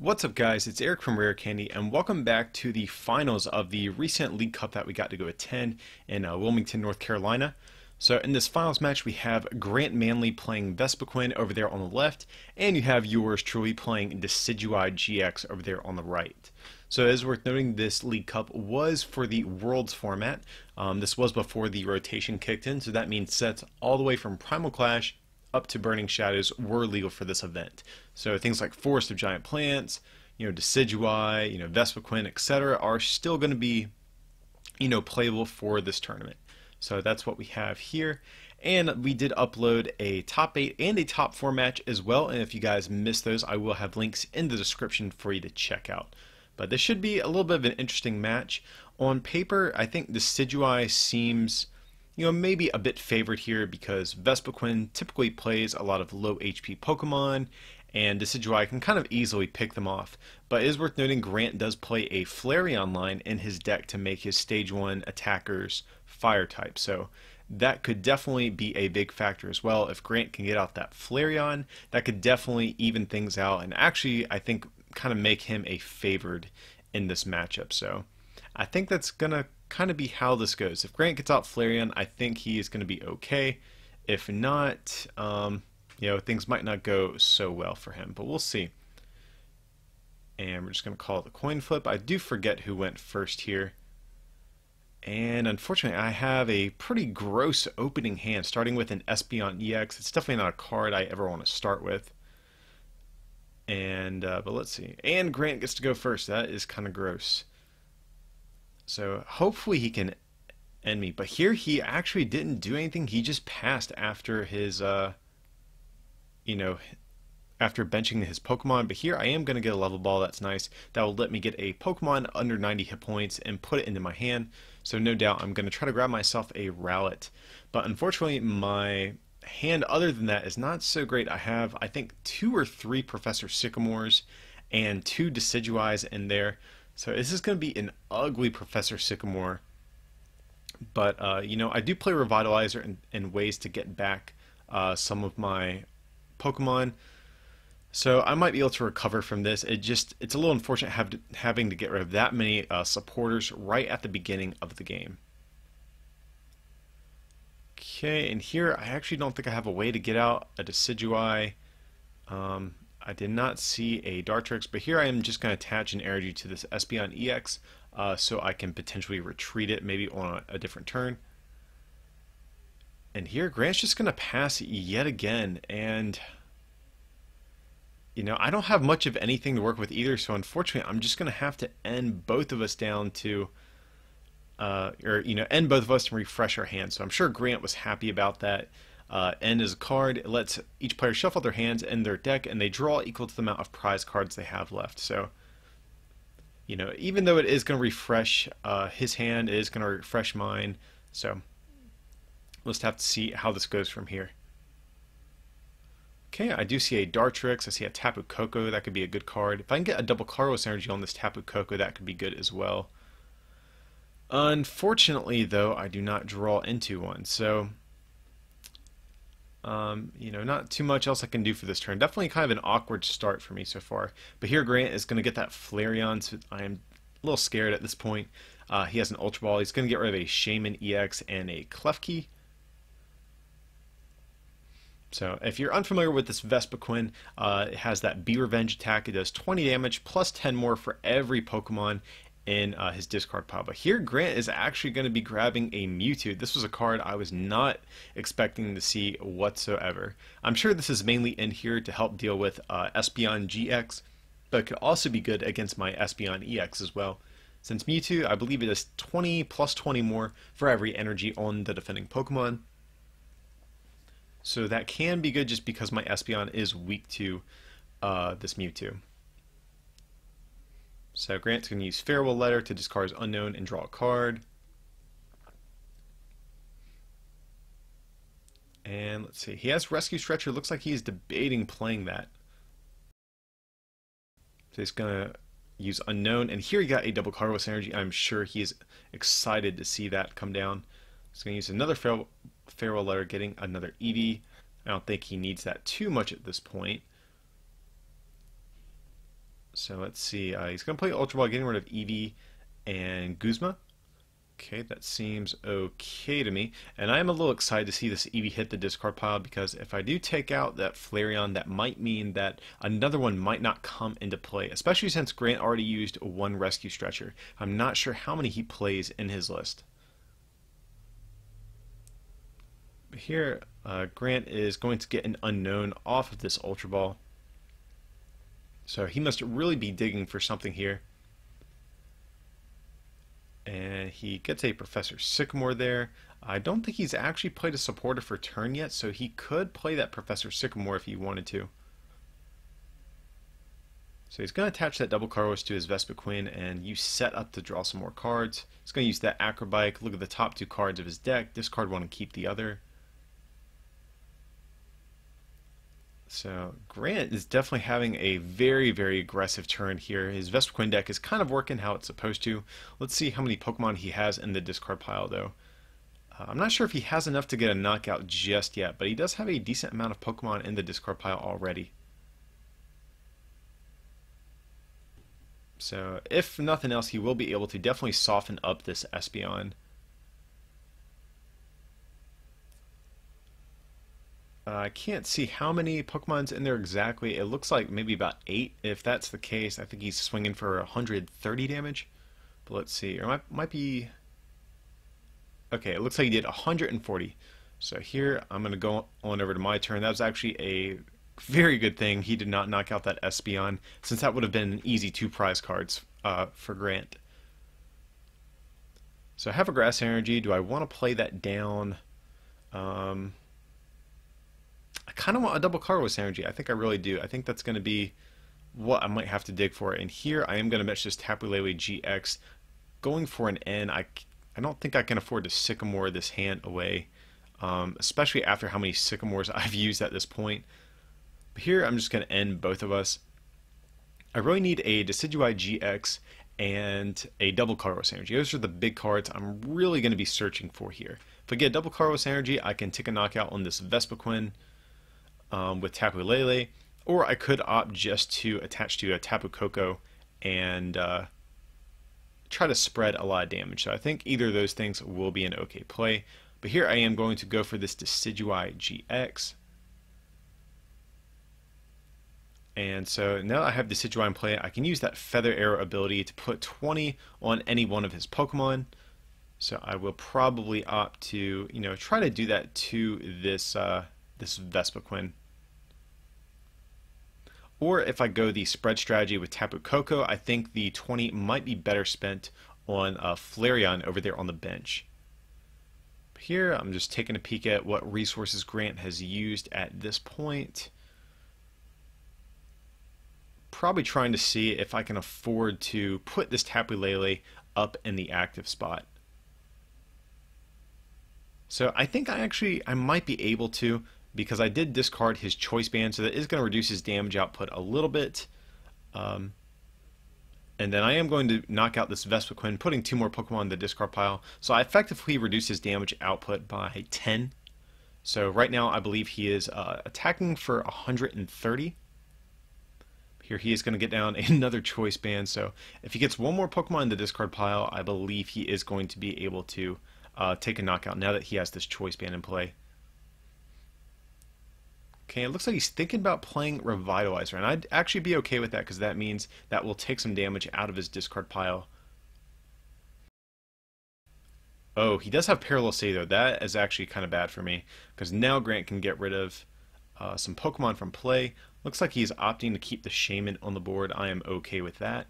What's up, guys? It's Eric from Rare Candy, and welcome back to the finals of the recent League Cup that we got to go attend in Wilmington, North Carolina. So in this finals match, we have Grant Manley playing Vespiquen over there on the left, and you have yours truly playing Decidueye GX over there on the right. So it is worth noting this League Cup was for the Worlds format. This was before the rotation kicked in, so that means sets all the way from Primal Clash up to Burning Shadows were legal for this event. So things like Forest of Giant Plants, Decidueye, Vespiquen, etc. are still going to be, playable for this tournament. So that's what we have here. And we did upload a top 8 and a top 4 match as well. And if you guys missed those, I will have links in the description for you to check out. But this should be a little bit of an interesting match. On paper, I think Decidueye seems maybe a bit favored here because Vespiquen typically plays a lot of low HP Pokemon, and Decidueye can kind of easily pick them off. But it is worth noting Grant does play a Flareon line in his deck to make his Stage 1 attackers Fire type, so that could definitely be a big factor as well. If Grant can get out that Flareon, that could definitely even things out, and actually I think kind of make him a favored in this matchup. So I think that's going to kind of be how this goes. If Grant gets out Flareon, I think he is going to be okay. If not, things might not go so well for him, but we'll see. And we're just going to call it the coin flip. I do forget who went first here. And unfortunately, I have a pretty gross opening hand, starting with an Espeon EX. It's definitely not a card I ever want to start with. And but let's see. And Grant gets to go first. That is kind of gross. So hopefully he can end me. But here he actually didn't do anything. He just passed after his, after benching his Pokemon. But here I am going to get a level ball. That's nice. That will let me get a Pokemon under 90 hit points and put it into my hand. So no doubt I'm going to try to grab myself a Rowlet. But unfortunately my hand other than that is not so great. I have, I think, 2 or 3 Professor Sycamores and 2 Decidueyes in there. So this is going to be an ugly Professor Sycamore. But, I do play Revitalizer in ways to get back some of my Pokemon. So I might be able to recover from this. It's a little unfortunate having to get rid of that many supporters right at the beginning of the game. Okay, and here I actually don't think I have a way to get out a Decidueye. I did not see a Dartrix, but here I am just going to attach an energy to this Espeon EX so I can potentially retreat it maybe on a different turn. And here Grant's just going to pass yet again, and I don't have much of anything to work with either, so unfortunately I'm just going to have to end both of us down to end both of us and refresh our hands. So I'm sure Grant was happy about that. End is a card. It lets each player shuffle their hands in their deck, and they draw equal to the amount of prize cards they have left. So, even though it is going to refresh his hand, it is going to refresh mine. So, we'll just have to see how this goes from here. Okay, I do see a Dartrix. I see a Tapu Koko. That could be a good card. If I can get a double Carlos energy on this Tapu Koko, that could be good as well. Unfortunately, though, I do not draw into one. So, not too much else I can do for this turn. Definitely kind of an awkward start for me so far. But here Grant is going to get that Flareon, so I am a little scared at this point. He has an Ultra Ball. He's going to get rid of a Shaman EX and a Klefki. So if you're unfamiliar with this Vespiquen, it has that Be Revenge attack. It does 20 damage plus 10 more for every Pokemon in his discard pile. But here Grant is actually going to be grabbing a Mewtwo. This was a card I was not expecting to see whatsoever. I'm sure this is mainly in here to help deal with Espeon GX, but it could also be good against my Espeon EX as well. Since Mewtwo, I believe it does 20 plus 20 more for every energy on the defending Pokemon. So that can be good just because my Espeon is weak to this Mewtwo. So Grant's going to use Farewell Letter to discard his Unknown and draw a card. And let's see, he has Rescue Stretcher. Looks like he's debating playing that. So he's going to use Unknown, and here he got a double Carlos energy. I'm sure he's excited to see that come down. He's going to use another Farewell Letter, getting another Eevee. I don't think he needs that too much at this point. So let's see. He's going to play Ultra Ball, getting rid of Eevee and Guzma. Okay, that seems okay to me. And I am a little excited to see this Eevee hit the discard pile, because if I do take out that Flareon, that might mean that another one might not come into play, especially since Grant already used one Rescue Stretcher. I'm not sure how many he plays in his list. But here, Grant is going to get an Unknown off of this Ultra Ball. So he must really be digging for something here. And he gets a Professor Sycamore there. I don't think he's actually played a supporter for turn yet, so he could play that Professor Sycamore if he wanted to. So he's going to attach that double Carlos to his Vespiquen and use set up to draw some more cards. He's going to use that Acrobike, look at the top two cards of his deck, discard one and keep the other. So Grant is definitely having a very, very aggressive turn here. His Vespiquen deck is kind of working how it's supposed to. Let's see how many Pokemon he has in the discard pile, though. I'm not sure if he has enough to get a knockout just yet, but he does have a decent amount of Pokemon in the discard pile already. So if nothing else, he will be able to definitely soften up this Espeon. I can't see how many Pokemon's in there exactly. It looks like maybe about 8. If that's the case, I think he's swinging for 130 damage. But let's see. Or might be... Okay, it looks like he did 140. So here, I'm going to go on over to my turn. That was actually a very good thing he did not knock out that Espeon, since that would have been an easy 2 prize cards for Grant. So I have a Grass Energy. Do I want to play that down? I kind of want a double Carlos Energy. I think I really do. I think that's going to be what I might have to dig for. And here I am going to match this Tapu Lele GX, going for an N. I don't think I can afford to Sycamore this hand away, especially after how many Sycamores I've used at this point. But here I'm just going to end both of us. I really need a Decidueye GX and a double Carlos Energy. Those are the big cards I'm really going to be searching for here. If I get double Carlos Energy, I can take a knockout on this Vespiquen with Tapu Lele, or I could opt just to attach to a Tapu Koko and try to spread a lot of damage. So I think either of those things will be an okay play. But here I am going to go for this Decidueye GX. And so now that I have Decidueye in play, I can use that Feather Arrow ability to put 20 on any one of his Pokemon. So I will probably opt to, try to do that to this this Vespiquen. Or if I go the spread strategy with Tapu Koko, I think the 20 might be better spent on Flareon over there on the bench. Here I'm just taking a peek at what resources Grant has used at this point. Probably trying to see if I can afford to put this Tapu Lele up in the active spot. So I think I might be able to, because I did discard his Choice Band, so that is going to reduce his damage output a little bit. And then I am going to knock out this Vespiquen, putting 2 more Pokemon in the discard pile. So I effectively reduce his damage output by 10. So right now I believe he is attacking for 130. Here he is going to get down another Choice Band. So if he gets 1 more Pokemon in the discard pile, I believe he is going to be able to take a knockout now that he has this Choice Band in play. Okay, it looks like he's thinking about playing Revitalizer, and I'd actually be okay with that, because that means that will take some damage out of his discard pile. Oh, he does have Pariseau though. That is actually kind of bad for me, because now Grant can get rid of some Pokemon from play. Looks like he's opting to keep the Shaman on the board. I am okay with that.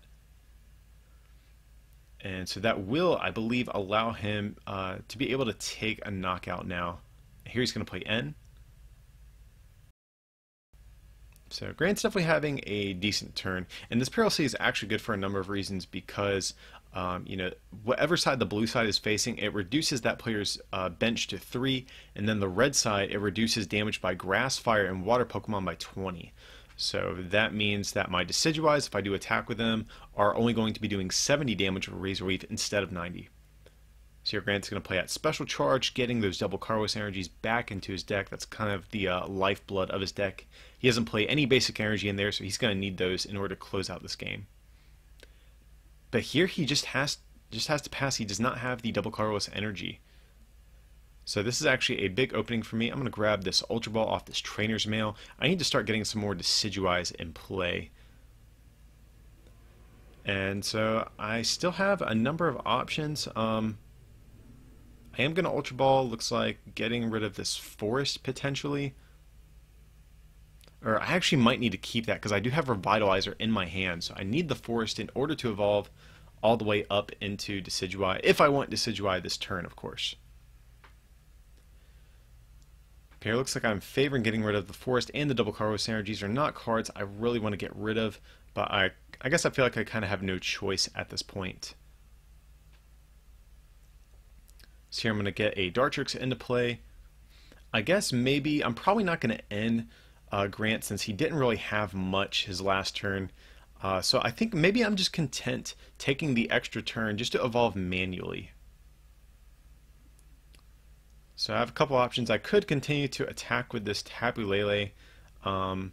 And so that will, I believe, allow him to be able to take a knockout now. Here he's going to play N. So Grant's definitely having a decent turn, and this Pariseau is actually good for a number of reasons, because whatever side the blue side is facing, it reduces that player's bench to 3, and then the red side, it reduces damage by grass, fire, and water Pokemon by 20. So that means that my Decidueyes, if I do attack with them, are only going to be doing 70 damage with Razor Leaf instead of 90. So here Grant's going to play that special charge, getting those double Carlos energies back into his deck. That's kind of the lifeblood of his deck. He doesn't play any basic energy in there, so he's going to need those in order to close out this game. But here he just has to pass. He does not have the double Carlos energy. So this is actually a big opening for me. I'm going to grab this Ultra Ball off this Trainer's Mail. I need to start getting some more Decidueyes in play. And so I still have a number of options. I am going to Ultra Ball, looks like getting rid of this Forest potentially. Or I actually might need to keep that because I do have Revitalizer in my hand. So I need the Forest in order to evolve all the way up into Decidueye. If I want Decidueye this turn, of course. Okay, it looks like I'm favoring getting rid of the Forest and the double Carlos energies are not cards I really want to get rid of, but I guess I feel like I kind of have no choice at this point. So here I'm going to get a Dartrix into play. I guess maybe I'm probably not going to end Grant since he didn't really have much his last turn. So I think maybe I'm just content taking the extra turn just to evolve manually. So I have a couple options. I could continue to attack with this Tapu Lele, and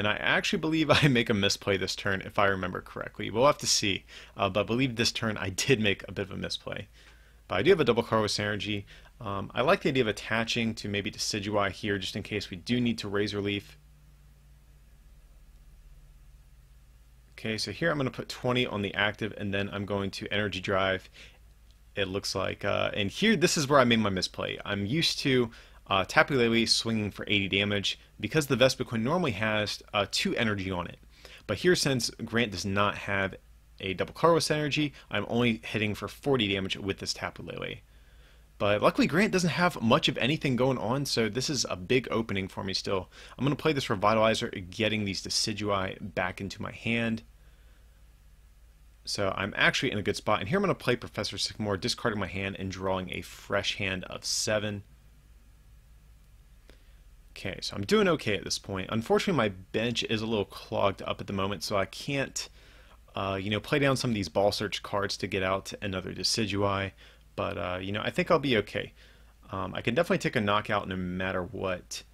I actually believe I make a misplay this turn if I remember correctly. We'll have to see, but I believe this turn I did make a bit of a misplay. But I do have a double Carlos energy. I like the idea of attaching to maybe Decidueye here just in case we do need to Razor Leaf. Okay, so here I'm going to put 20 on the active and then I'm going to Energy Drive. It looks like, and here this is where I made my misplay. I'm used to Tapu Lele swinging for 80 damage because the Vespiquen normally has 2 energy on it. But here, since Grant does not have a double Carlos energy, I'm only hitting for 40 damage with this Tapu Lele. But luckily Grant doesn't have much of anything going on, so this is a big opening for me still. I'm going to play this Revitalizer, getting these Decidueye back into my hand. So I'm actually in a good spot. And here I'm going to play Professor Sycamore, discarding my hand and drawing a fresh hand of 7. Okay, so I'm doing okay at this point. Unfortunately, my bench is a little clogged up at the moment, so I can't, play down some of these Ball Search cards to get out another Decidueye. But, I think I'll be okay. I can definitely take a knockout no matter what.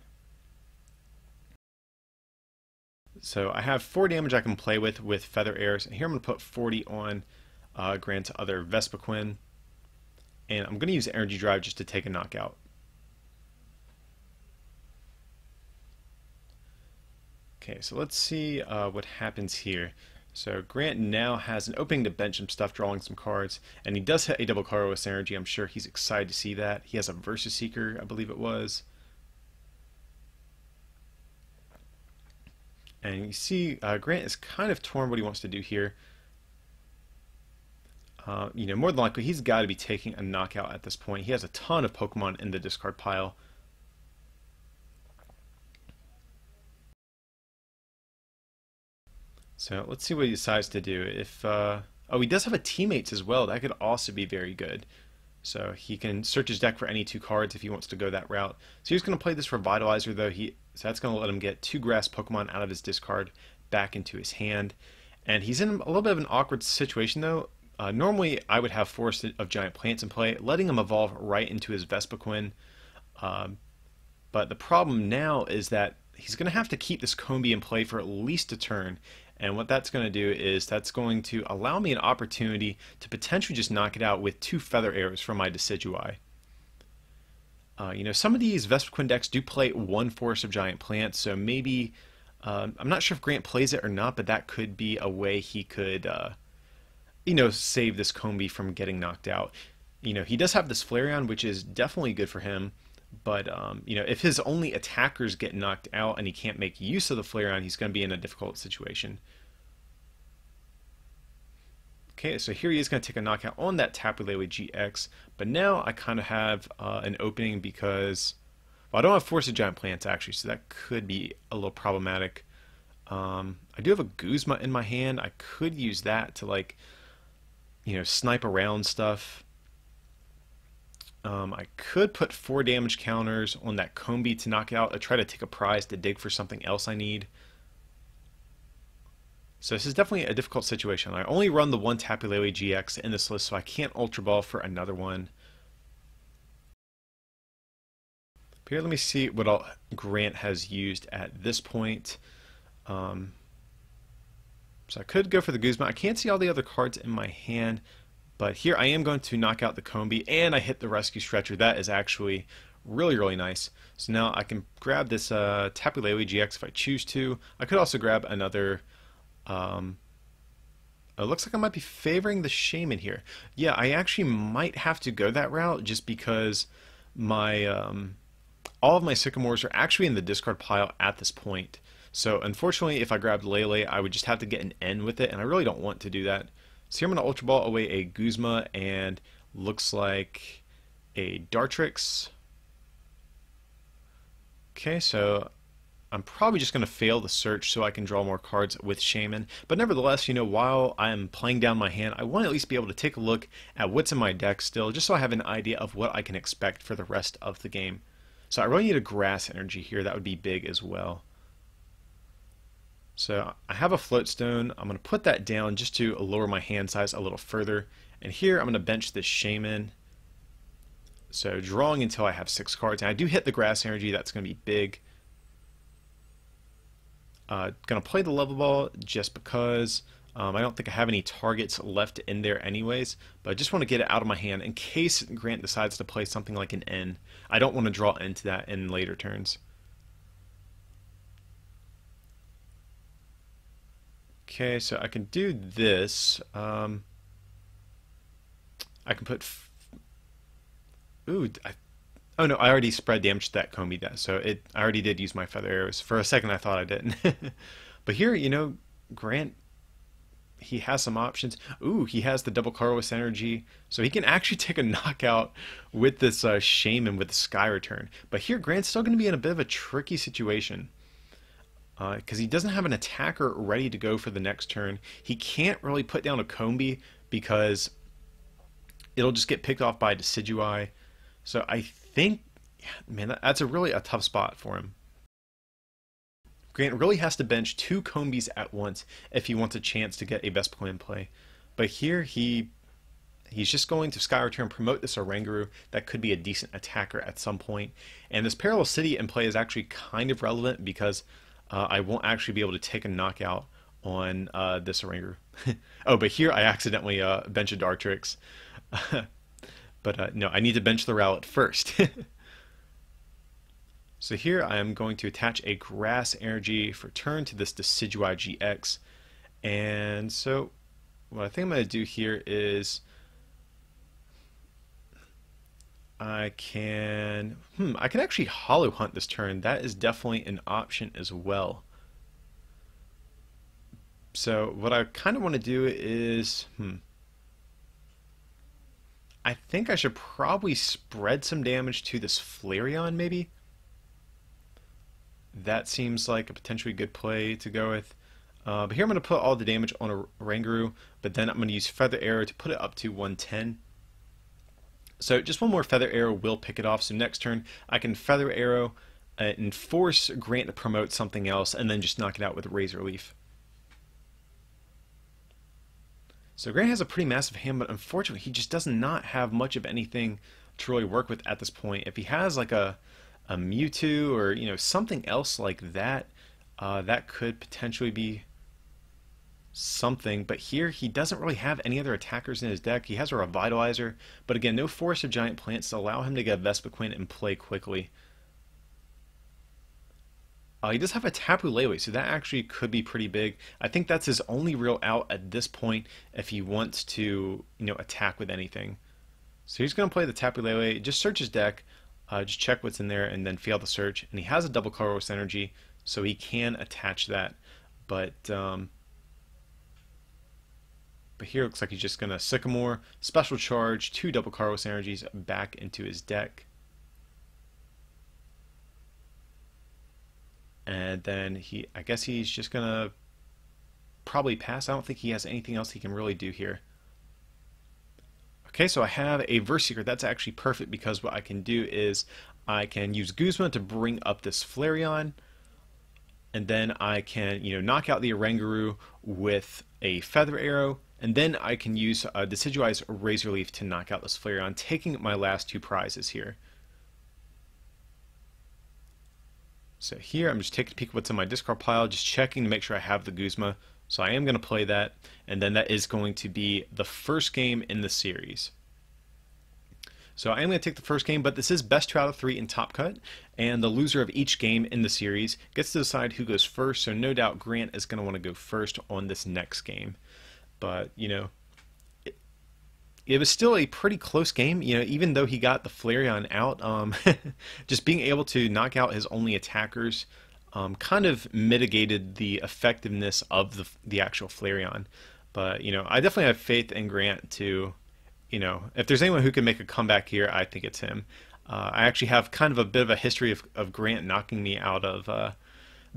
So I have 4 damage I can play with Feather Airs, and here I'm going to put 40 on Grant's other Vespiquen, and I'm going to use Energy Drive just to take a knockout. Okay, so let's see what happens here. So Grant now has an opening to bench some stuff, drawing some cards, and he does hit a double Carlos energy. I'm sure he's excited to see that. He has a Versus Seeker, I believe it was. And you see, Grant is kind of torn what he wants to do here. More than likely, he's got to be taking a knockout at this point. He has a ton of Pokemon in the discard pile. So let's see what he decides to do. If oh, he does have a Teammates as well. That could also be very good. So he can search his deck for any 2 cards if he wants to go that route. So he's going to play this Revitalizer, though. So that's going to let him get 2 Grass Pokemon out of his discard back into his hand. And he's in a little bit of an awkward situation, though. Normally, I would have Forest of Giant Plants in play, letting him evolve right into his Vespiquen. But the problem now is that he's going to have to keep this Combee in play for at least a turn. And what that's going to do is that's going to allow me an opportunity to potentially just knock it out with 2 Feather Arrows from my Decidueye. Some of these Vespiquen decks do play 1 Forest of Giant Plants, so maybe, I'm not sure if Grant plays it or not, but that could be a way he could, save this Combee from getting knocked out. He does have this Flareon, which is definitely good for him. But, if his only attackers get knocked out and he can't make use of the Flareon, he's going to be in a difficult situation. Okay, so here he is going to take a knockout on that Tapu Lele GX. But now I kind of have an opening because, well, I don't have Force of Giant Plants actually, so that could be a little problematic. I do have a Guzma in my hand. I could use that to, snipe around stuff. I could put 4 damage counters on that Combee to knock out. I try to take a prize to dig for something else I need. So this is definitely a difficult situation. I only run the one Decidueye GX in this list, so I can't Ultra Ball for another one. But here, let me see what all Grant has used at this point. So I could go for the Guzma. I can't see all the other cards in my hand, but here I am going to knock out the Combi, and I hit the Rescue Stretcher. That is actually really, really nice. So now I can grab this Decidueye GX if I choose to. I could also grab another. It looks like I might be favoring the Shaman here. Yeah, I actually might have to go that route just because my all of my Sycamores are actually in the discard pile at this point. So unfortunately, if I grabbed Lele, I would just have to get an N with it, and I really don't want to do that. So here I'm going to Ultra Ball away a Guzma, and looks like a Dartrix. Okay, so I'm probably just going to fail the search so I can draw more cards with Shaman. But nevertheless, you know, while I'm playing down my hand, I want to at least be able to take a look at what's in my deck still, just so I have an idea of what I can expect for the rest of the game. So I really need a Grass Energy here. That would be big as well. So I have a Floatstone. I'm going to put that down just to lower my hand size a little further. And here I'm going to bench this Shaman. So drawing until I have 6 cards. And I do hit the Grass Energy. That's going to be big. Going to play the Level Ball just because I don't think I have any targets left in there anyways. But I just want to get it out of my hand in case Grant decides to play something like an N. I don't want to draw into that in later turns. Okay, so I can do this. I can put... Ooh, oh no, I already spread damage to that Combi, so I already did use my Feather Arrows. For a second I thought I didn't. But here, you know, Grant, he has some options. Ooh, he has the double Carlos Energy, so he can actually take a knockout with this Shaman with the Sky Return. But here, Grant's still going to be in a bit of a tricky situation. Because he doesn't have an attacker ready to go for the next turn. He can't really put down a Combi because it'll just get picked off by Decidueye. So I think, man, that's a tough spot for him. Grant really has to bench 2 Combis at once if he wants a chance to get a Vespiquen play. But here he's just going to Sky Return, promote this Oranguru. That could be a decent attacker at some point. And this Parallel City in play is actually kind of relevant because I won't actually be able to take a knockout on this Oranguru. Oh, but here I accidentally bench a Dartrix. But no, I need to bench the Rowlet first. So here I am going to attach a Grass Energy for turn to this Decidueye GX. And so what I think I'm going to do here is I can actually Hollow Hunt this turn. That is definitely an option as well. So what I kind of want to do is I think I should probably spread some damage to this Flareon, maybe. That seems like a potentially good play to go with. But here I'm going to put all the damage on a Oranguru, but then I'm going to use Feather Arrow to put it up to 110. So just one more Feather Arrow will pick it off. So next turn I can Feather Arrow and force Grant to promote something else, and then just knock it out with Razor Leaf. So Grant has a pretty massive hand, but unfortunately he just does not have much of anything to really work with at this point. If he has like a Mewtwo or, you know, something else like that, that could potentially be something. But here he doesn't really have any other attackers in his deck. He has a Revitalizer, but again, no Forest of Giant Plants to allow him to get Vespiquen and play quickly. He does have a Tapu Lele, so that actually could be pretty big. I think that's his only real out at this point if he wants to, you know, attack with anything. So he's going to play the Tapu Lele, just search his deck, just check what's in there, and then fail the search. And he has a double Carlos Energy, so he can attach that. But here it looks like he's just going to Sycamore, Special Charge, 2 double Carlos Energies back into his deck. And then I guess he's just going to probably pass. I don't think he has anything else he can really do here. Okay, so I have a Vespiquen. That's actually perfect because what I can do is I can use Guzma to bring up this Flareon. and then I can, knock out the Oranguru with a Feather Arrow, and then I can use Decidueye's Razor Leaf to knock out this Flareon, taking my last 2 prizes here. So here I'm just taking a peek at what's in my discard pile, just checking to make sure I have the Guzma. So I am going to play that, and then that is going to be the first game in the series. So I am going to take the first game, but this is best 2 out of 3 in Top Cut, and the loser of each game in the series gets to decide who goes first, so no doubt Grant is going to want to go first on this next game. But, it was still a pretty close game, even though he got the Flareon out. Just being able to knock out his only attackers kind of mitigated the effectiveness of the actual Flareon. But, I definitely have faith in Grant to, if there's anyone who can make a comeback here, I think it's him. I actually have kind of a bit of a history of Grant knocking me out of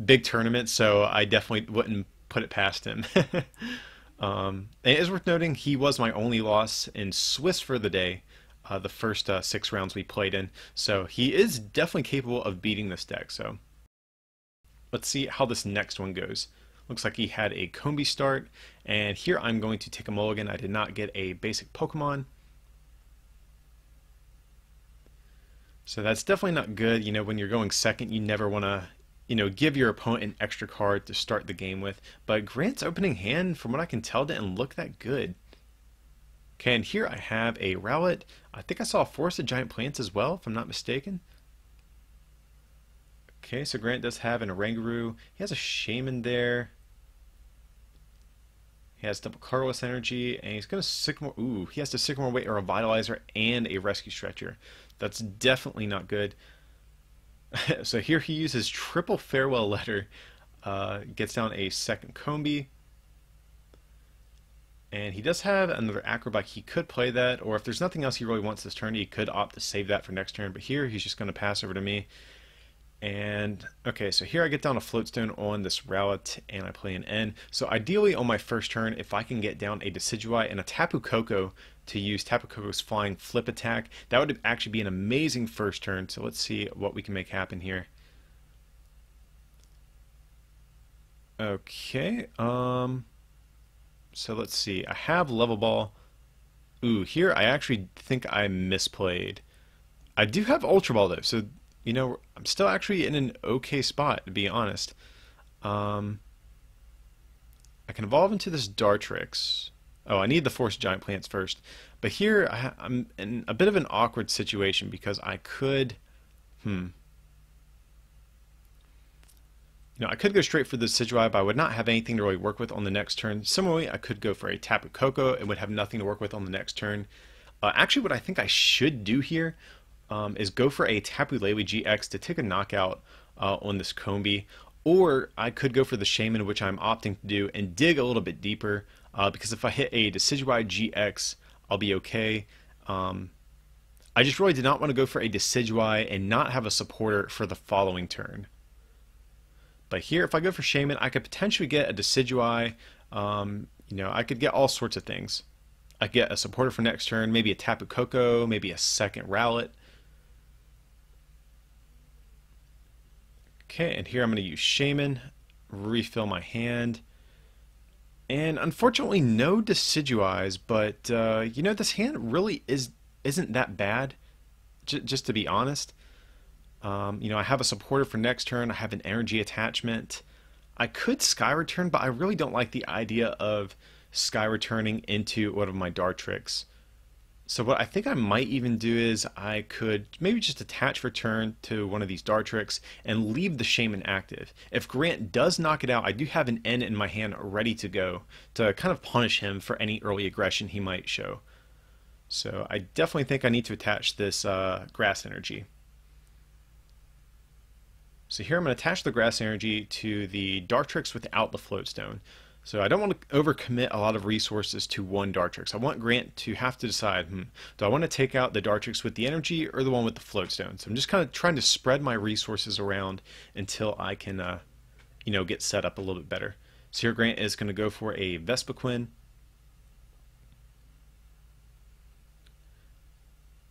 big tournaments, so I definitely wouldn't put it past him. It is worth noting he was my only loss in Swiss for the day, the first 6 rounds we played in, so he is definitely capable of beating this deck. So let's see how this next one goes. Looks like he had a Combi start, and here I'm going to take a mulligan. I did not get a basic Pokemon, so that's definitely not good. When you're going second, you never want to give your opponent an extra card to start the game with. But Grant's opening hand, from what I can tell, didn't look that good. Okay, and here I have a Rowlet. I think I saw a Forest of Giant Plants as well, if I'm not mistaken. Okay, so Grant does have an Oranguru. He has a Shaman there. He has double Colorless Energy, and he's going to Sycamore. Ooh, he has to Sycamore Weight or a Vitalizer and a Rescue Stretcher. That's definitely not good. So here he uses triple Farewell Letter, gets down a second Combi, and he does have another Acrobat. He could play that, or if there's nothing else he really wants this turn, he could opt to save that for next turn, but here he's just going to pass over to me. And okay, so here I get down a Floatstone on this Rowlet, and I play an N. So ideally on my first turn, if I can get down a Decidueye and a Tapu Koko to use Tapu Koko's Flying Flip attack, that would actually be an amazing first turn. So let's see what we can make happen here. Okay, so let's see. I have Level Ball. Ooh, here I actually think I misplayed. I do have Ultra Ball though, so I'm still actually in an okay spot, to be honest. I can evolve into this Dartrix. Oh, I need the Force Giant Plants first. But here, I'm in a bit of an awkward situation because I could... I could go straight for the Decidueye, but I would not have anything to really work with on the next turn. Similarly, I could go for a Tapu Koko and would have nothing to work with on the next turn. Actually, what I think I should do here is go for a Tapu Lele GX to take a knockout on this Combi, or I could go for the Shaman, which I'm opting to do, and dig a little bit deeper, because if I hit a Decidueye GX, I'll be okay. I just really did not want to go for a Decidueye and not have a supporter for the following turn. But here, if I go for Shaman, I could potentially get a Decidueye. I could get all sorts of things. I get a supporter for next turn, maybe a Tapu Koko, maybe a second Rowlet. Okay, and here I'm going to use Shaman, refill my hand, and unfortunately no Decidueyes, but this hand really isn't that bad, just to be honest. I have a supporter for next turn, I have an energy attachment. I could Sky Return, but I really don't like the idea of Sky Returning into one of my Dartrix. So what I think I might even do is I could maybe just attach Return to one of these Dartrix and leave the Shaman active. If Grant does knock it out, I do have an N in my hand ready to go to kind of punish him for any early aggression he might show. So I definitely think I need to attach this Grass Energy. So here I'm going to attach the Grass Energy to the Dartrix without the Floatstone. So I don't want to overcommit a lot of resources to one Dartrix. I want Grant to have to decide, do I want to take out the Dartrix with the energy or the one with the Floatstone? So I'm just kind of trying to spread my resources around until I can, get set up a little bit better. So here Grant is going to go for a Vespiquen.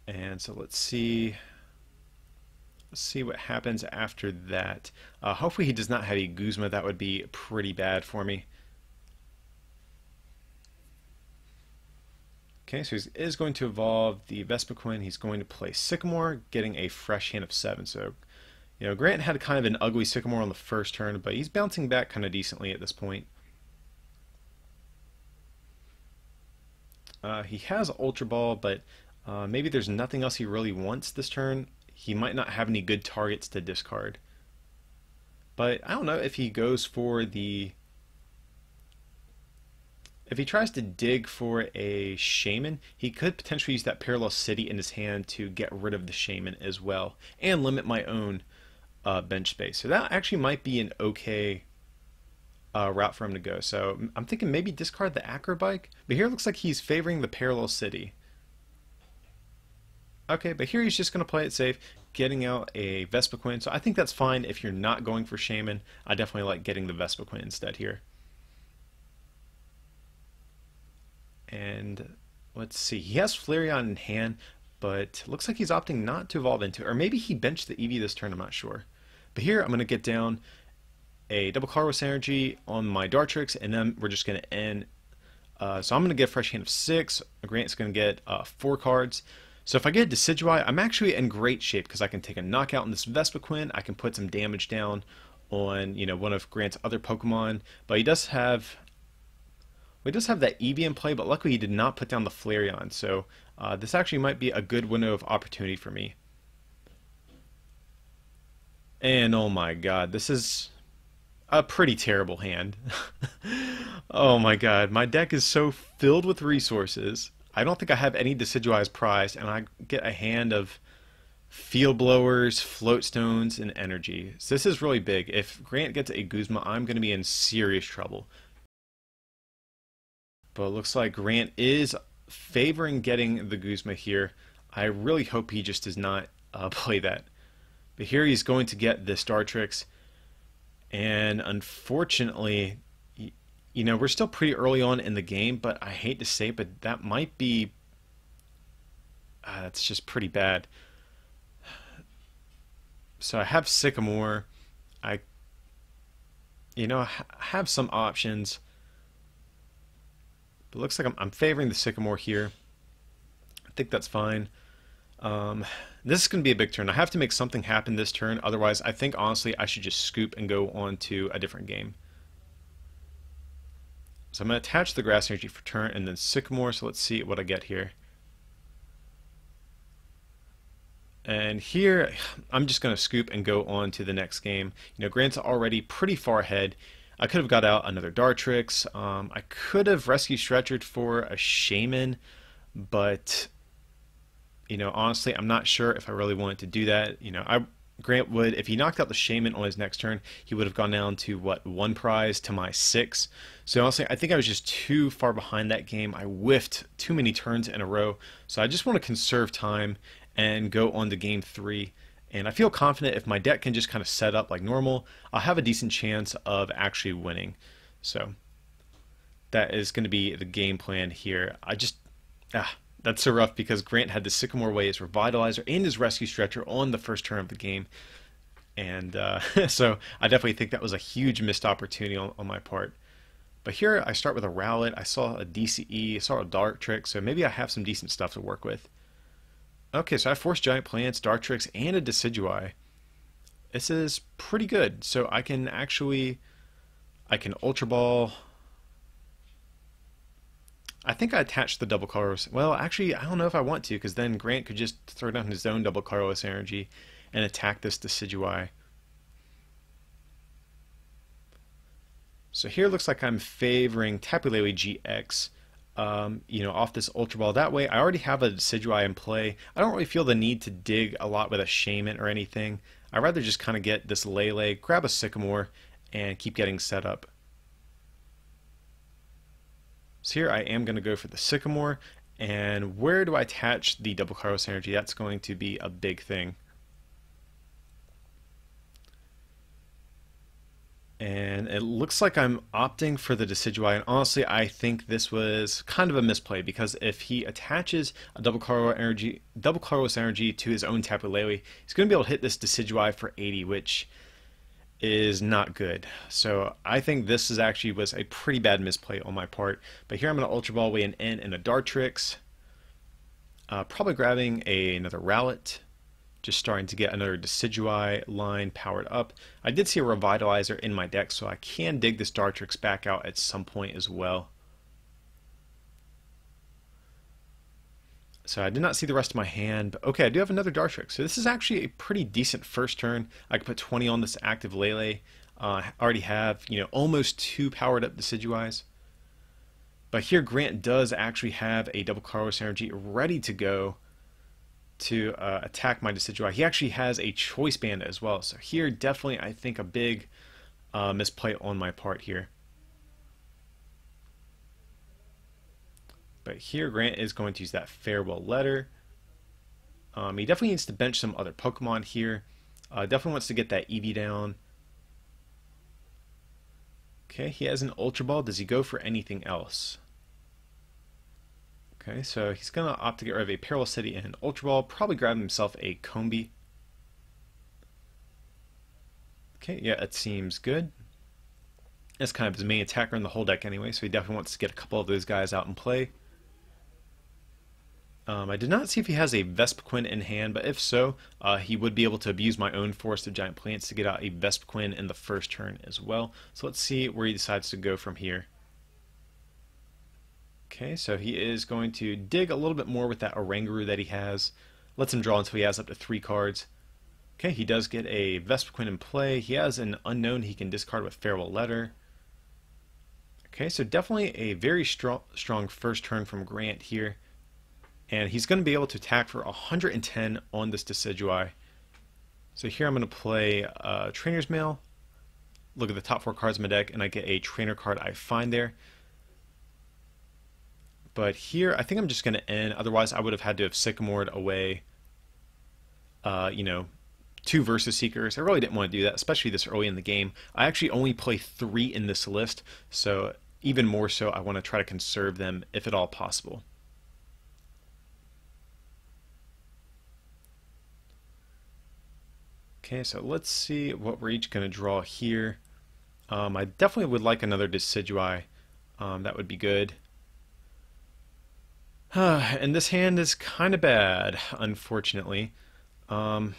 And so let's see. Let's see what happens after that. Hopefully he does not have a Guzma. That would be pretty bad for me. Okay, so he is going to evolve the Vespiquen. He's going to play Sycamore, getting a fresh hand of 7. So, Grant had kind of an ugly Sycamore on the first turn, but he's bouncing back kind of decently at this point. He has Ultra Ball, but maybe there's nothing else he really wants this turn. He might not have any good targets to discard. But I don't know if he goes for the... If he tries to dig for a Shaman, he could potentially use that Parallel City in his hand to get rid of the Shaman as well, and limit my own bench space. So that actually might be an okay route for him to go. So I'm thinking maybe discard the Acrobike, but here it looks like he's favoring the Parallel City. Okay, but here he's just going to play it safe, getting out a Vespiquen. So I think that's fine if you're not going for Shaman. I definitely like getting the Vespiquen instead here. And let's see, he has Flareon in hand, but looks like he's opting not to evolve into it. Or maybe he benched the Eevee this turn, I'm not sure. But here I'm going to get down a double Colorless Energy on my Dartrix, and then we're just going to end. So I'm going to get a fresh hand of 6. Grant's going to get 4 cards. So if I get a Decidueye, I'm actually in great shape because I can take a knockout in this Vespiquen. I can put some damage down on one of Grant's other Pokemon. But he does have that Eevee in play, but luckily he did not put down the Flareon. So this actually might be a good window of opportunity for me. And oh my god, this is a pretty terrible hand. Oh my god, my deck is so filled with resources. I don't think I have any Decidueyes prized, and I get a hand of Field Blowers, Float Stones, and Energy. So this is really big. If Grant gets a Guzma, I'm going to be in serious trouble. But it looks like Grant is favoring getting the Guzma here. I really hope he just does not play that. But here he's going to get the Dartrix. And unfortunately, we're still pretty early on in the game, but I hate to say it, but that might be... that's just pretty bad. So I have Sycamore. I have some options. But it looks like I'm favoring the Sycamore here. I think that's fine. This is going to be a big turn. I have to make something happen this turn. Otherwise, I think, honestly, I should just scoop and go on to a different game. So I'm going to attach the Grass Energy for turn and then Sycamore. So let's see what I get here. And here, I'm just going to scoop and go on to the next game. Grant's already pretty far ahead. I could have got out another Dartrix. I could have Rescue Stretchered for a Shaman, but honestly, I'm not sure if I really wanted to do that. Grant would, if he knocked out the Shaman on his next turn, he would have gone down to what, 1 prize to my 6. So honestly, I think I was just too far behind that game. I whiffed too many turns in a row. So I just want to conserve time and go on to game 3. And I feel confident if my deck can just kind of set up like normal, I'll have a decent chance of actually winning. So that is going to be the game plan here. That's so rough because Grant had the Sycamore Way, his Revitalizer, and his Rescue Stretcher on the first turn of the game. And so I definitely think that was a huge missed opportunity on my part. But here I start with a Rowlet. I saw a DCE, I saw a Dartrix, so maybe I have some decent stuff to work with. Okay, so I have Force Giant Plants, Dartrix, and a Decidueye. This is pretty good. So I can Ultra Ball. I think I attached the double colorless. Well, actually, I don't know if I want to, because then Grant could just throw down his own double colorless energy and attack this Decidueye. So here it looks like I'm favoring Decidueye GX. Off this Ultra Ball. That way, I already have a Decidueye in play. I don't really feel the need to dig a lot with a Shaman or anything. I'd rather just kind of get this Lele, grab a Sycamore, and keep getting set up. So here I am going to go for the Sycamore, and where do I attach the double Colorless Energy? That's going to be a big thing. And it looks like I'm opting for the Decidueye, and honestly I think this was kind of a misplay, because if he attaches a double colorless energy to his own Tapu Lele, he's going to be able to hit this Decidueye for 80, which is not good. So I think this was a pretty bad misplay on my part. But here I'm going to Ultra Ball away an N and a Dartrix, probably grabbing another Rowlet. Just starting to get another Decidueye line powered up. I did see a Revitalizer in my deck, so I can dig this Dartrix back out at some point as well. So I did not see the rest of my hand, but okay, I do have another Dartrix. So this is actually a pretty decent first turn. I could put 20 on this active Lele. I already have, almost 2 powered up Decidueyes. But here Grant does actually have a double colorless energy ready to go to attack my Decidueye. He actually has a Choice Band as well. So here, definitely, I think a big misplay on my part here. But here, Grant is going to use that Farewell Letter. He definitely needs to bench some other Pokemon here. Definitely wants to get that Eevee down. Okay, he has an Ultra Ball. Does he go for anything else? Okay, so he's going to opt to get rid of a Parallel City and an Ultra Ball, probably grab himself a Combee. Okay, yeah, it seems good. That's kind of his main attacker in the whole deck anyway, so he definitely wants to get a couple of those guys out in play. I did not see if he has a Vespiquen in hand, but if so, he would be able to abuse my own Forest of Giant Plants to get out a Vespiquen in the first turn as well. So let's see where he decides to go from here. Okay, so he is going to dig a little bit more with that Oranguru that he has. Lets him draw until he has up to 3 cards. Okay, he does get a Vespiquen in play. He has an Unknown he can discard with Farewell Letter. Okay, so definitely a very strong first turn from Grant here. And he's going to be able to attack for 110 on this Decidueye. So here I'm going to play Trainer's Mail. Look at the top 4 cards in my deck, and I get a Trainer card I find there. But here, I think I'm just going to end. Otherwise, I would have had to have Sycamored away, 2 Versus Seekers. I really didn't want to do that, especially this early in the game. I actually only play 3 in this list, so even more so, I want to try to conserve them if at all possible. Okay, so let's see what we're each going to draw here. I definitely would like another Decidueye. That would be good. And this hand is kind of bad, unfortunately. I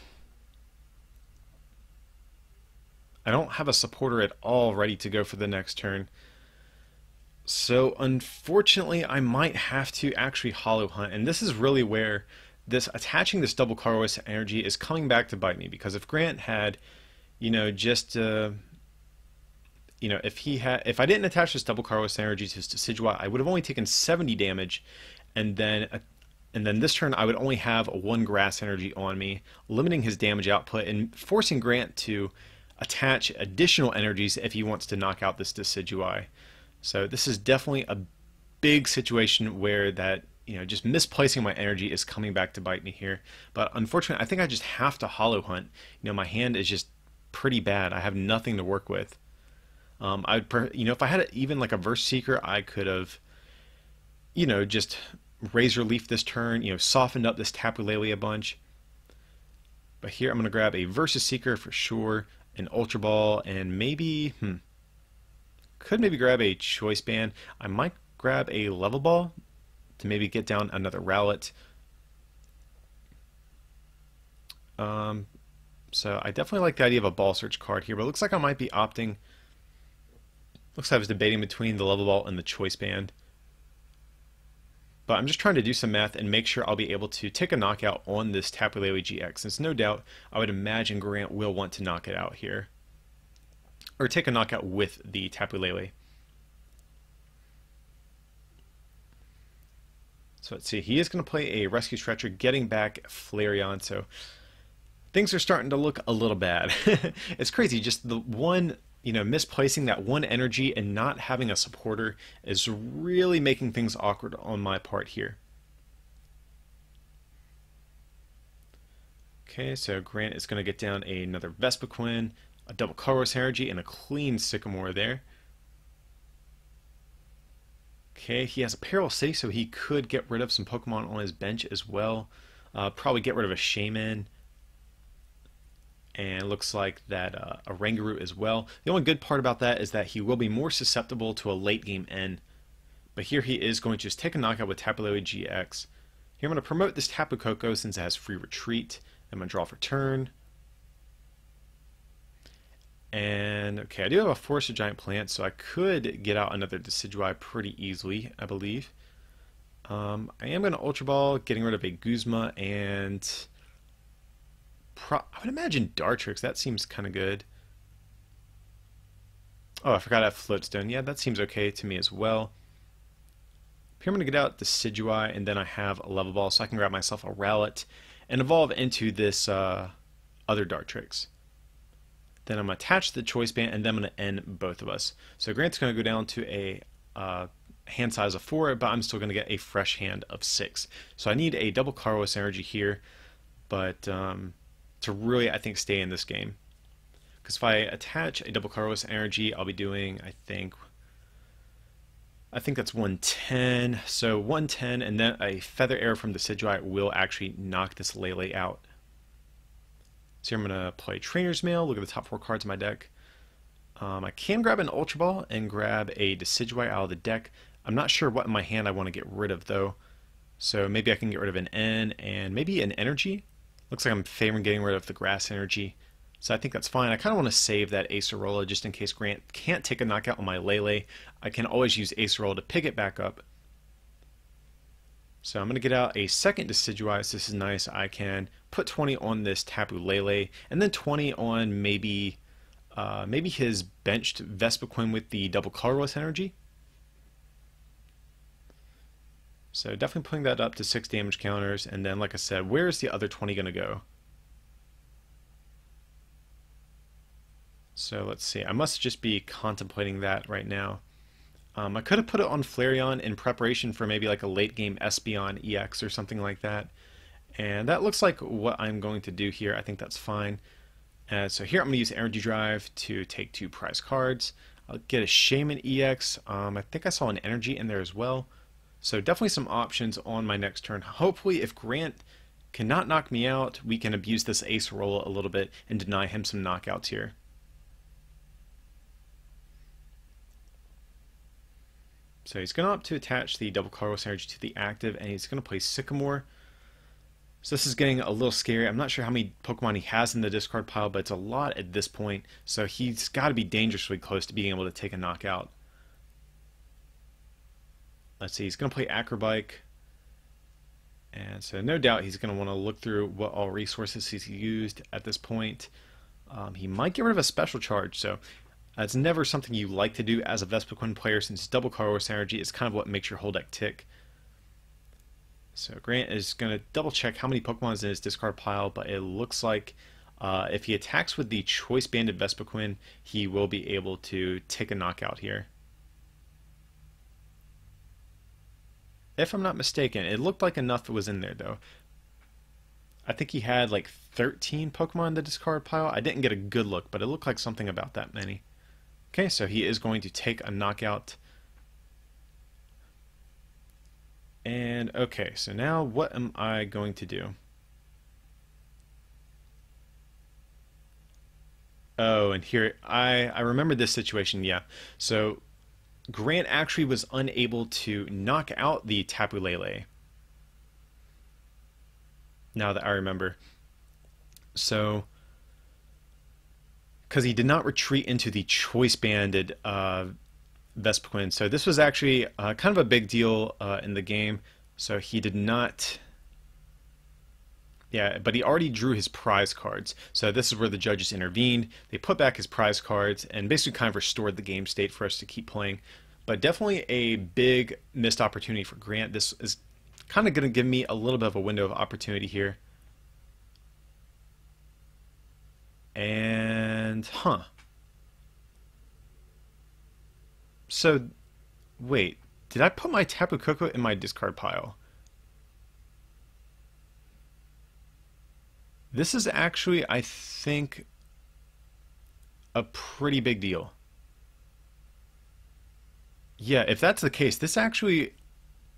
don't have a supporter at all ready to go for the next turn. So unfortunately, I might have to actually Hollow Hunt, and this is really where attaching this double colorless energy is coming back to bite me, because if Grant had, if I didn't attach this double colorless energy to his Decidueye, I would have only taken 70 damage, and then this turn I would only have 1 grass energy on me, limiting his damage output and forcing Grant to attach additional energies if he wants to knock out this Decidueye. So this is definitely a big situation where that, just misplacing my energy is coming back to bite me here. But unfortunately, I think I just have to Hollow Hunt. My hand is just pretty bad. I have nothing to work with. If I had even like a Verse Seeker, I could have, just Razor Leaf this turn, softened up this Tapu Lele a bunch. But here I'm going to grab a Versus Seeker for sure, an Ultra Ball, and maybe, could maybe grab a Choice Band. I might grab a Level Ball to maybe get down another Rowlet. So I definitely like the idea of a Ball Search card here, but it looks like I might be opting. Looks like I was debating between the Level Ball and the Choice Band. But I'm just trying to do some math and make sure I'll be able to take a knockout on this Tapu Lele GX, since no doubt I would imagine Grant will want to knock it out here. Or take a knockout with the Tapu Lele. So let's see, he is going to play a Rescue Stretcher, getting back Flareon, so things are starting to look a little bad. It's crazy, just the one, misplacing that 1 energy and not having a supporter is really making things awkward on my part here. Okay, so Grant is going to get down another Vespiquen. a double Colress Energy, and a clean Sycamore there. Okay, he has a Peril City, so he could get rid of some Pokemon on his bench as well. Probably get rid of a Shaman. And it looks like that a Rangaroo as well. The only good part about that is that he will be more susceptible to a late game end. But here he is going to just take a knockout with Decidueye GX. Here I'm going to promote this Tapu Koko since it has free retreat. I'm going to draw for turn. And okay, I do have a Forest of Giant Plants, so I could get out another Decidueye pretty easily, I believe. I am going to Ultra Ball, getting rid of a Guzma, and I would imagine Dartrix. That seems kind of good. Oh, I forgot I have Floatstone. Yeah, that seems okay to me as well. Here I'm going to get out Decidueye, and then I have a Level Ball, so I can grab myself a Rowlet and evolve into this other Dartrix. Then I'm going to attach the Choice Band, and then I'm going to end both of us. So Grant's going to go down to a hand size of 4, but I'm still going to get a fresh hand of 6. So I need a double Colress Energy here, but to really, I think, stay in this game. Because if I attach a double Colress Energy, I'll be doing, I think that's 110. So 110, and then a Feather Arrow from the Decidueye will actually knock this Lele out. So here I'm going to play Trainer's Mail, look at the top 4 cards in my deck. I can grab an Ultra Ball and grab a Decidueye out of the deck. I'm not sure what in my hand I want to get rid of though. So maybe I can get rid of an N and maybe an Energy. Looks like I'm favoring getting rid of the Grass Energy. So I think that's fine. I kind of want to save that Acerola just in case Grant can't take a knockout on my Lele. I can always use Acerola to pick it back up. So I'm going to get out a second Decidueye, so this is nice. I can put 20 on this Tapu Lele, and then 20 on maybe his benched Vespiquen with the double Colress Energy. So definitely putting that up to 6 damage counters, and then like I said, where's the other 20 going to go? So let's see, I must just be contemplating that right now. I could have put it on Flareon in preparation for maybe like a late game Espeon EX or something like that. And that looks like what I'm going to do here. I think that's fine. So here I'm going to use Energy Drive to take 2 prize cards. I'll get a Shaman EX. I think I saw an Energy in there as well. So definitely some options on my next turn. Hopefully if Grant cannot knock me out, we can abuse this Acerola a little bit and deny him some knockouts here. So he's going to opt to attach the double Colress Energy to the active, and he's going to play Sycamore. So this is getting a little scary. I'm not sure how many Pokemon he has in the discard pile, but it's a lot at this point. So he's got to be dangerously close to being able to take a knockout. Let's see, he's going to play Acrobike. And so no doubt he's going to want to look through what all resources he's used at this point. He might get rid of a special charge, so it's never something you like to do as a Vespiquen player since double Colress Energy is kind of what makes your whole deck tick. So Grant is going to double check how many Pokemon is in his discard pile, but it looks like if he attacks with the Choice Banded Vespiquen, he will be able to take a knockout here. If I'm not mistaken, it looked like enough was in there though. I think he had like 13 Pokemon in the discard pile. I didn't get a good look, but it looked like something about that many. Okay, so he is going to take a knockout. And okay, so now what am I going to do? Oh, and here, I remember this situation, yeah. So Grant actually was unable to knock out the Tapu Lele. Now that I remember. So because he did not retreat into the Choice Banded Vespiquen. So this was actually kind of a big deal in the game. So he did not... Yeah, but he already drew his prize cards. So this is where the judges intervened. They put back his prize cards and basically kind of restored the game state for us to keep playing. But definitely a big missed opportunity for Grant. This is kind of going to give me a little bit of a window of opportunity here. And, So, wait, did I put my Tapu Koko in my discard pile? This is actually, I think... a pretty big deal. Yeah, if that's the case, this actually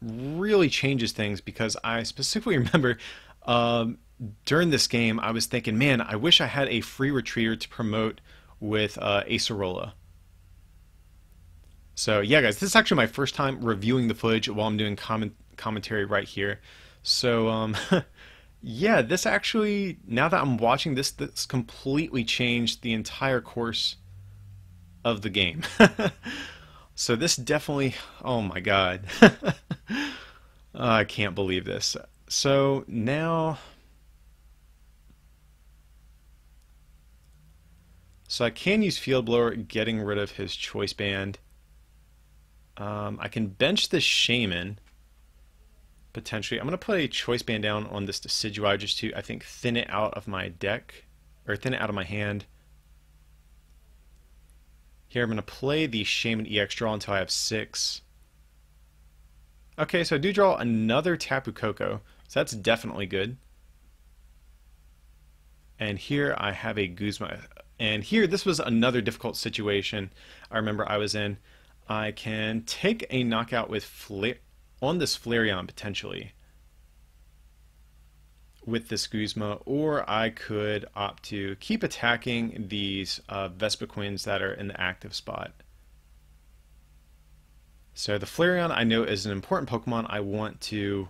really changes things because I specifically remember um, during this game, I was thinking, man, I wish I had a free retreater to promote with Acerola. So yeah, guys, this is actually my first time reviewing the footage while I'm doing commentary right here. So yeah, this actually, now that I'm watching this, this completely changed the entire course of the game. So this definitely, oh my God. I can't believe this. So now, so I can use Field Blower, getting rid of his Choice Band. I can bench the Shaman, potentially. I'm going to put a Choice Band down on this Decidueye just to, I think, thin it out of my deck, or thin it out of my hand. Here I'm going to play the Shaman EX draw until I have 6. Okay, so I do draw another Tapu Koko, so that's definitely good. And here I have a Guzma. And here, this was another difficult situation I remember I was in. I can take a knockout with on this Flareon potentially with this Guzma, or I could opt to keep attacking these Vespiquens that are in the active spot. So the Flareon I know is an important Pokemon I want to,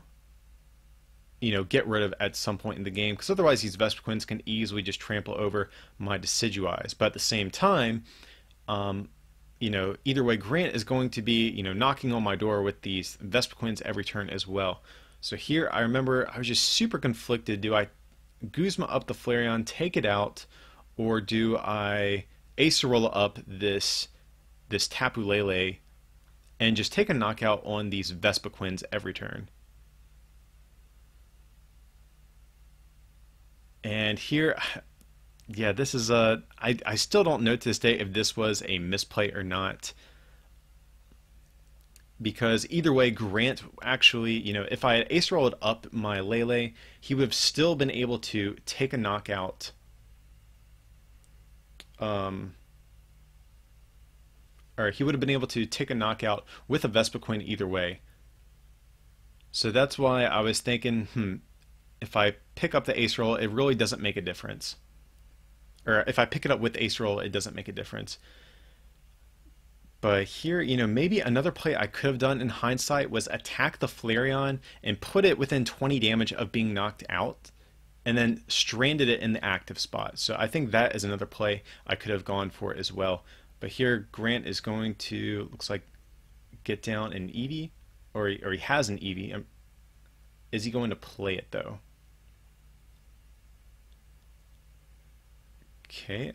you know, get rid of at some point in the game, because otherwise these Vespiquens can easily just trample over my Decidueyes. But at the same time, you know, either way, Grant is going to be, you know, knocking on my door with these Vespiquens every turn as well. So here I remember I was just super conflicted. Do I Guzma up the Flareon, take it out, or do I Acerola up this Tapu Lele and just take a knockout on these Vespiquens every turn? And here, yeah, this is I still don't know to this day if this was a misplay or not. Because either way, Grant actually, you know, if I had Ace rolled up my Lele, he would have still been able to take a knockout. Or he would have been able to take a knockout with a Vespiquen either way. So that's why I was thinking, if I pick up the Ace roll, it really doesn't make a difference. Or if I pick it up with Ace roll, it doesn't make a difference. But here, you know, maybe another play I could have done in hindsight was attack the Flareon and put it within 20 damage of being knocked out, and then stranded it in the active spot. So I think that is another play I could have gone for as well. But here, Grant is going to, looks like, get down an Eevee, or he has an Eevee. Is he going to play it, though? Okay,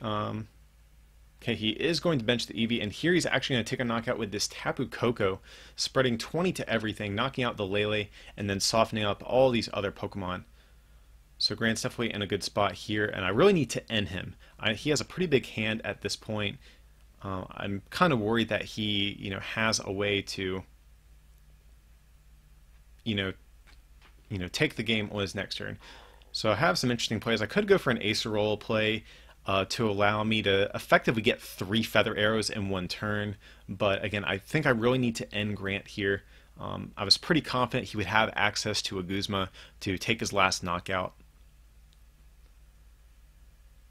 okay, he is going to bench the Eevee, and here he's actually going to take a knockout with this Tapu Koko, spreading 20 to everything, knocking out the Lele, and then softening up all these other Pokemon. So Grant's definitely in a good spot here, and I really need to end him. He has a pretty big hand at this point. I'm kind of worried that he, you know, has a way to, you know, take the game on his next turn. So I have some interesting plays. I could go for an Acerola play to allow me to effectively get 3 Feather Arrows in one turn. But again, I think I really need to end Grant here. I was pretty confident he would have access to a Guzma to take his last knockout.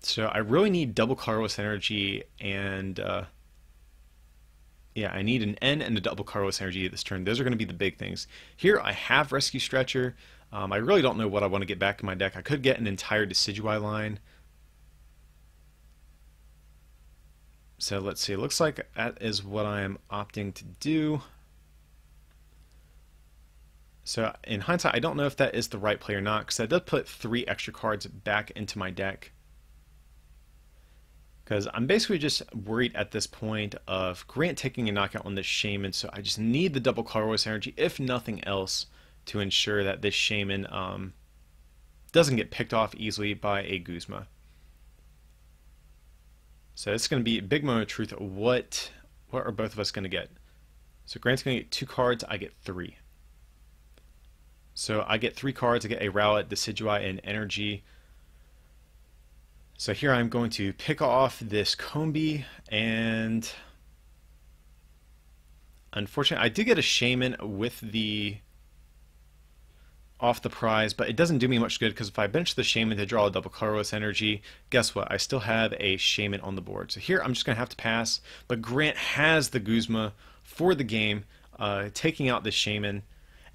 So I really need double Colorless Energy, and yeah, I need an N and a double Colorless Energy this turn. Those are going to be the big things. Here I have Rescue Stretcher. I really don't know what I want to get back in my deck. I could get an entire Decidueye line. So let's see. It looks like that is what I am opting to do. So in hindsight, I don't know if that is the right play or not, because that does put 3 extra cards back into my deck. Because I'm basically just worried at this point of Grant taking a knockout on this Shaman, so I just need the double Colorless Energy, if nothing else, to ensure that this Shaman doesn't get picked off easily by a Guzma. So it's going to be a big moment of truth. What are both of us going to get? So Grant's going to get 2 cards, I get 3. So I get 3 cards, I get a Rowlet, Decidueye, and Energy. So here I'm going to pick off this Combi, and unfortunately I did get a Shaman with the off the prize, but it doesn't do me much good because if I bench the Shaman to draw a double colorless energy, guess what? I still have a Shaman on the board. So here I'm just going to have to pass, but Grant has the Guzma for the game, taking out the Shaman.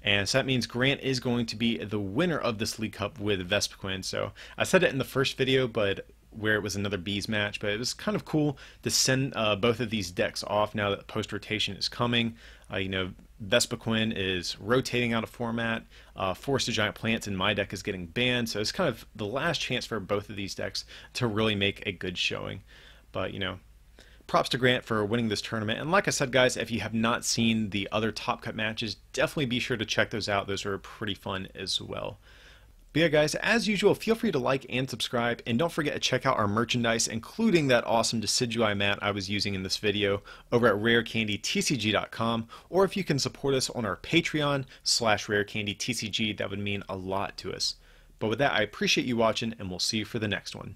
And so that means Grant is going to be the winner of this League Cup with Vespiquen. So I said it in the first video, but where it was another Bees match, but it was kind of cool to send both of these decks off now that post-rotation is coming. You know, Vespiquen is rotating out of format, Force of Giant Plants in my deck is getting banned, so it's kind of the last chance for both of these decks to really make a good showing. But, you know, props to Grant for winning this tournament. And like I said, guys, if you have not seen the other Top Cut matches, definitely be sure to check those out. Those are pretty fun as well. But yeah, guys, as usual, feel free to like and subscribe, and don't forget to check out our merchandise, including that awesome Decidueye mat I was using in this video over at rarecandytcg.com, or if you can support us on our Patreon/rarecandytcg, that would mean a lot to us. But with that, I appreciate you watching, and we'll see you for the next one.